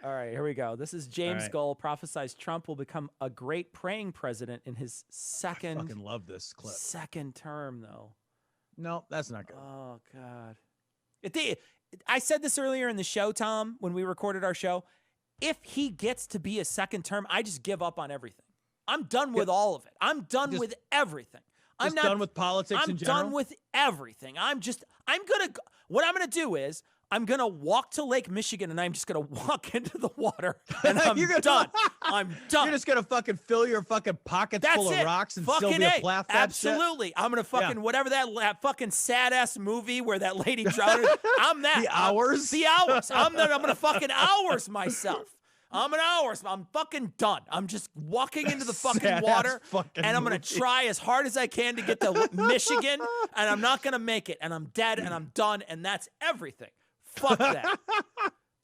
All right, here we go. This is James right. Goll prophesies Trump will become a great praying president in his I fucking love this clip. second term, though. No, that's not good. Oh, God. I said this earlier in the show, Tom, when we recorded our show. If he gets to be a second term, I just give up on everything. I'm done with all of it. I'm done with everything. I'm not done with politics in general? I'm done with everything. What I'm going to do is I'm going to walk to Lake Michigan and I'm just going to walk into the water and I'm done. I'm done. You're just going to fucking fill your fucking pockets full of rocks and fucking Sylvia Plath that Absolutely. Shit? I'm going to fucking whatever that fucking sad-ass movie where that lady drowned. I'm that. The Hours? The Hours. I'm going to fucking hours myself. I'm an hours. I'm fucking done. I'm just walking into the fucking water, and I'm going to try as hard as I can to get to Michigan, and I'm not going to make it, and I'm dead, and I'm done, and that's everything. Fuck that.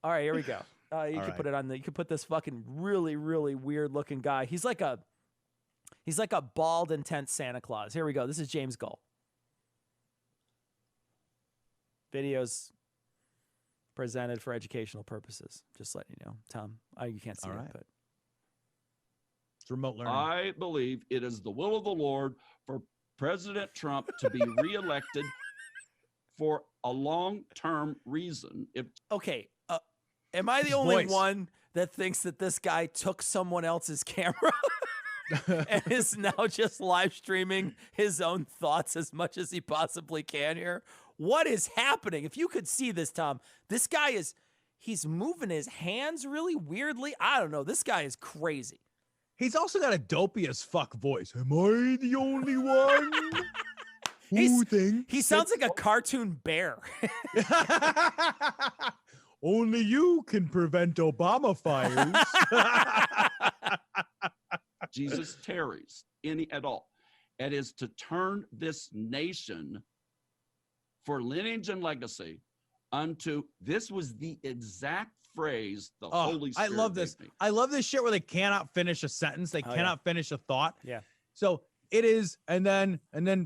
All right, here we go. You can put it on. You can put this fucking really, really weird looking guy. He's like a bald, intense Santa Claus. Here we go. This is James Goll. Videos presented for educational purposes. Just letting you know, Tom. You can't see it, but it's remote learning. I believe it is the will of the Lord for President Trump to be reelected for a long-term reason. Okay, am I the only one that thinks that this guy took someone else's camera and is now just live streaming his own thoughts as much as he possibly can here? What is happening? If you could see this, Tom, this guy he's moving his hands really weirdly. I don't know. This guy is crazy. He's also got a dopey as fuck voice. Am I the only one? He sounds like a cartoon bear. Only you can prevent Obama fires. Jesus tarries any at all. It is to turn this nation for lineage and legacy unto, this was the exact phrase the Holy Spirit I love this. gave me. I love this shit where they cannot finish a sentence. They cannot finish a thought. Yeah. So it is, and then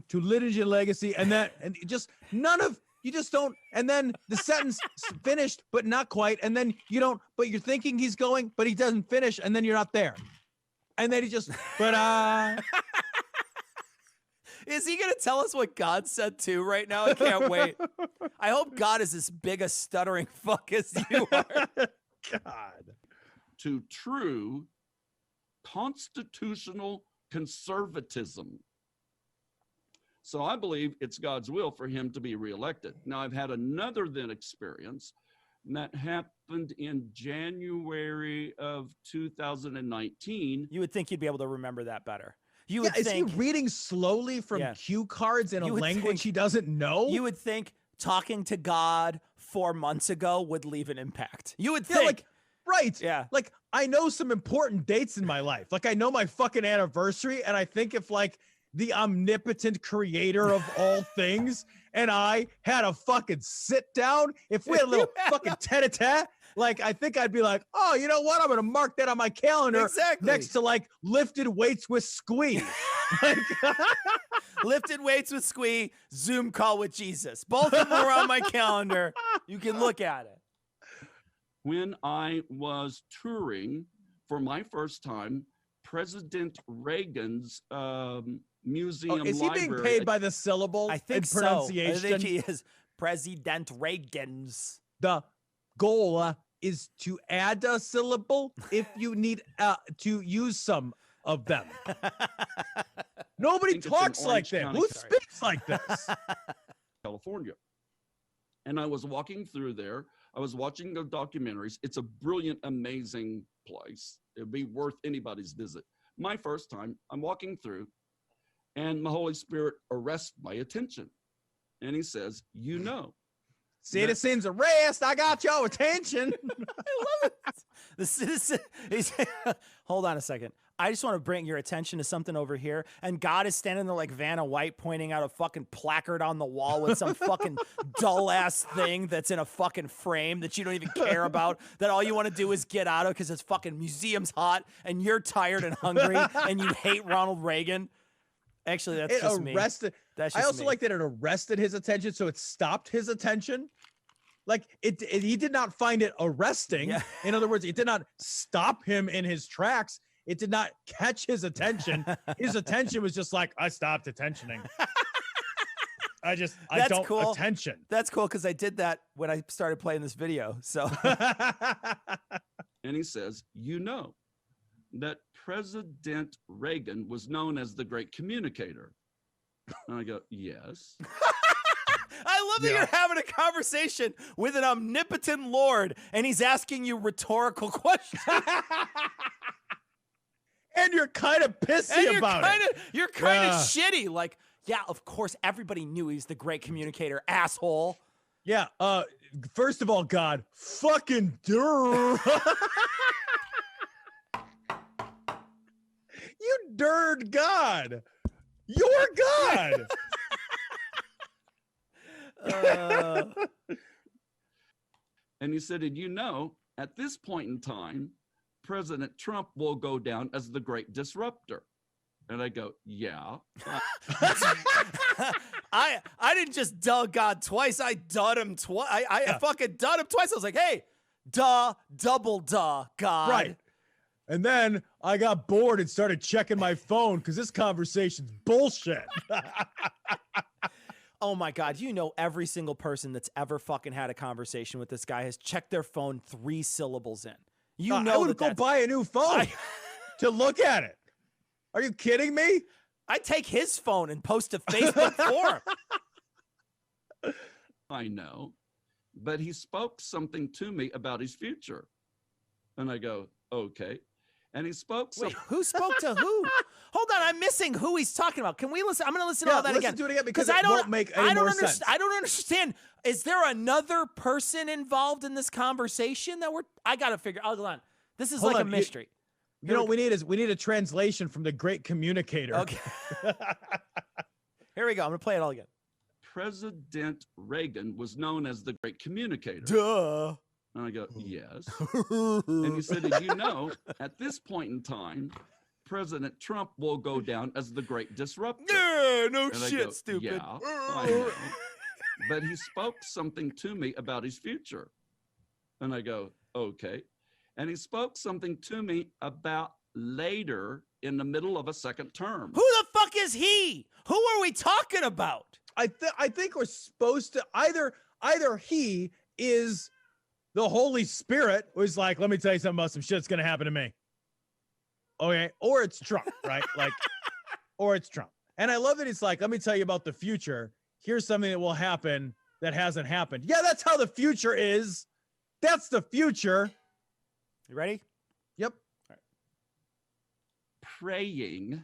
to lineage and legacy, and just none of, you just don't, and then the sentence finished, but not quite, and then you don't, but you're thinking he's going, but he doesn't finish, and then you're not there. And then he just, Is he going to tell us what God said too right now? I can't wait. I hope God is as big a stuttering fuck as you are. God. To true constitutional conservatism. So I believe it's God's will for him to be reelected. Now, I've had another then experience, and that happened in January of 2019. You would think you'd be able to remember that better. You Yeah, would is think he reading slowly from cue cards in a language he doesn't know? You would think talking to God 4 months ago would leave an impact. You would think. Like, right. Yeah. Like, I know some important dates in my life. Like, I know my fucking anniversary, and I think if, like, the omnipotent creator of all things and I had a fucking sit down, if we had a little fucking tete-a-tete, like, I think I'd be like, oh, you know what? I'm going to mark that on my calendar next to, like, lifted weights with Squee. Like, lifted weights with Squee, Zoom call with Jesus. Both of them are on my calendar. You can look at it. When I was touring for my first time, President Reagan's museum is he library. being paid by the syllable? I think and pronunciation? So. I think he is. President Reagan's. The goal is to add a syllable if you need to use some of them. Nobody talks like that. Who speaks like this? California. And I was walking through there. I was watching the documentaries. It's a brilliant, amazing place. It'd be worth anybody's visit. My first time, I'm walking through, and the Holy Spirit arrests my attention. And he says, you know. Citizens arrest, I got your attention. I love it. The citizen, hold on a second. I just want to bring your attention to something over here. And God is standing there like Vanna White pointing out a fucking placard on the wall with some fucking dull ass thing that's in a fucking frame that you don't even care about, that all you want to do is get out of because this fucking museum's hot and you're tired and hungry and you hate Ronald Reagan. Actually, that's just me. I also like that it arrested his attention, so it stopped his attention. Like he did not find it arresting. Yeah. In other words, it did not stop him in his tracks. It did not catch his attention. His attention was just like, I stopped attentioning. I don't cool. attention. That's cool because I did that when I started playing this video. So And he says, you know that President Reagan was known as the great communicator. And I go, yes. I love that you're having a conversation with an omnipotent Lord and he's asking you rhetorical questions. And you're kind of pissy about it. You're kind of shitty. Like, yeah, of course, everybody knew he's the great communicator, asshole. Yeah. First of all, God, fucking durr. You dirred God. You're God. And he said, and you know, at this point in time, President Trump will go down as the great disruptor. And I go, yeah. I didn't just duh God twice. I dudded him twice. I fucking dudded him twice. I was like, hey, duh, double duh, God. Right. And then I got bored and started checking my phone because this conversation's bullshit. Oh my God. You know, every single person that's ever fucking had a conversation with this guy has checked their phone 3 syllables in. You know, I would go buy a new phone to look at it. Are you kidding me? I take his phone and post to Facebook for him. I know, but he spoke something to me about his future. And I go, okay. And he spoke. Wait, who spoke to who? Hold on, I'm missing who he's talking about. Can we listen? I'm going to listen to all that again. Do it again because it won't make any more sense. I don't understand. Is there another person involved in this conversation that I got to figure? Hold on. This is like a mystery. You know what we need is we need a translation from the great communicator. Okay. Here we go. I'm going to play it all again. President Reagan was known as the great communicator. Duh. And I go, yes. And he said, did you know, at this point in time, President Trump will go down as the great disruptor. Yeah, no And shit, go, stupid. Yeah, I know. But he spoke something to me about his future. And I go, okay. And he spoke something to me about later in the middle of a second term. Who the fuck is he? Who are we talking about? I think we're supposed to either he is the Holy Spirit who's like, let me tell you something about some shit's gonna happen to me. Okay, or it's Trump, right? Like, or it's Trump. And I love that he's like, let me tell you about the future. Here's something that will happen that hasn't happened. Yeah, that's how the future is. That's the future. You ready? Yep. All right. Praying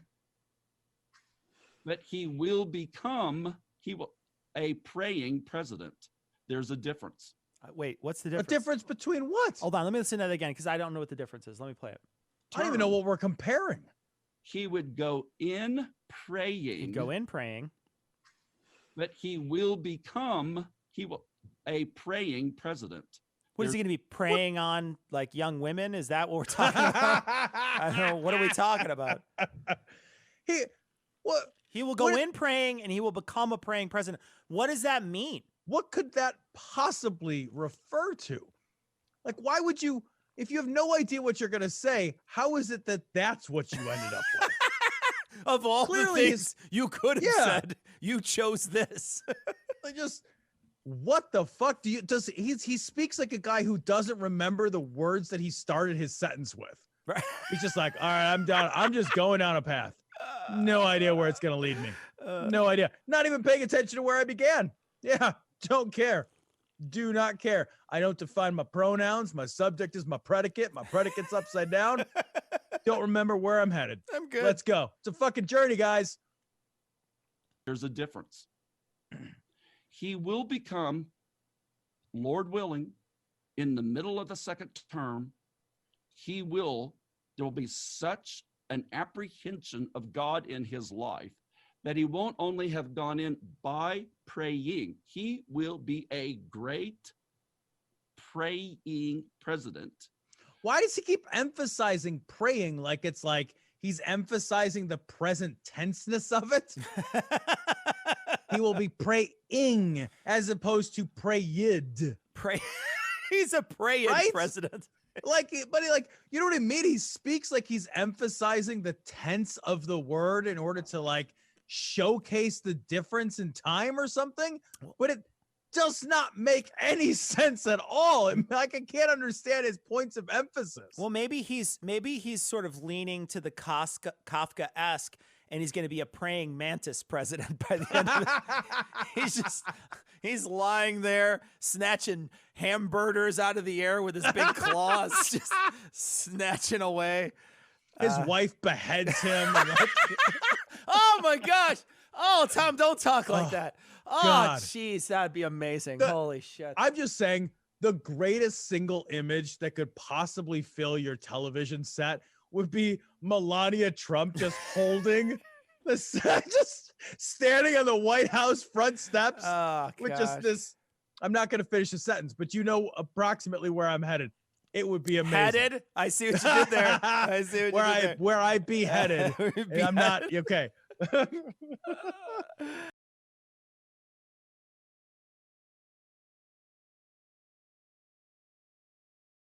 that he will become a praying president. There's a difference. Wait, what's the difference? A difference between what? Hold on, let me listen to that again because I don't know what the difference is. Let me play it. I don't even know what we're comparing. He would go in praying. He'd go in praying. That he will become a praying president. What is he going to be preying on, like young women? Is that what we're talking about? I don't know. What are we talking about? He will go in praying and he will become a praying president. What does that mean? What could that possibly refer to? Like, why would you, if you have no idea what you're going to say, how is it that that's what you ended up with? Of all Clearly the things you could have said, you chose this. Like, just what the fuck he speaks like a guy who doesn't remember the words that he started his sentence with. Right. He's just like, all right, I'm down. I'm just going down a path. No idea where it's going to lead me. No idea. Not even paying attention to where I began. Yeah. Don't care. Do not care. I don't define my pronouns. My subject is my predicate. My predicate's upside down. Don't remember where I'm headed. I'm good. Let's go. It's a fucking journey, guys. There's a difference. He will become, Lord willing, in the middle of the second term, there will be such an apprehension of God in his life that he won't only have gone in by praying, he will be a great praying president. Why does he keep emphasizing praying like it's like he's emphasizing the present tenseness of it? He will be praying as opposed to prayed. Pray. He's a praying Right? president. Like, but like, you know what I mean? He speaks like he's emphasizing the tense of the word in order to like showcase the difference in time or something. But it does not make any sense at all. Like, I can't understand his points of emphasis. Well, maybe he's sort of leaning to the Kafka-esque, and he's going to be a praying mantis president by the end of it. He's lying there snatching hamburgers out of the air with his big claws, just snatching away. His wife beheads him. And like, oh my gosh. Oh, Tom, don't talk like that. Oh, God. jeez, that'd be amazing. Holy shit. I'm just saying, the greatest single image that could possibly fill your television set would be Melania Trump just holding just standing on the White House front steps with just this. I'm not going to finish the sentence, but you know approximately where I'm headed. It would be amazing. Headed? I see what you did there. I see what you did there. Where I be headed. I'm not okay.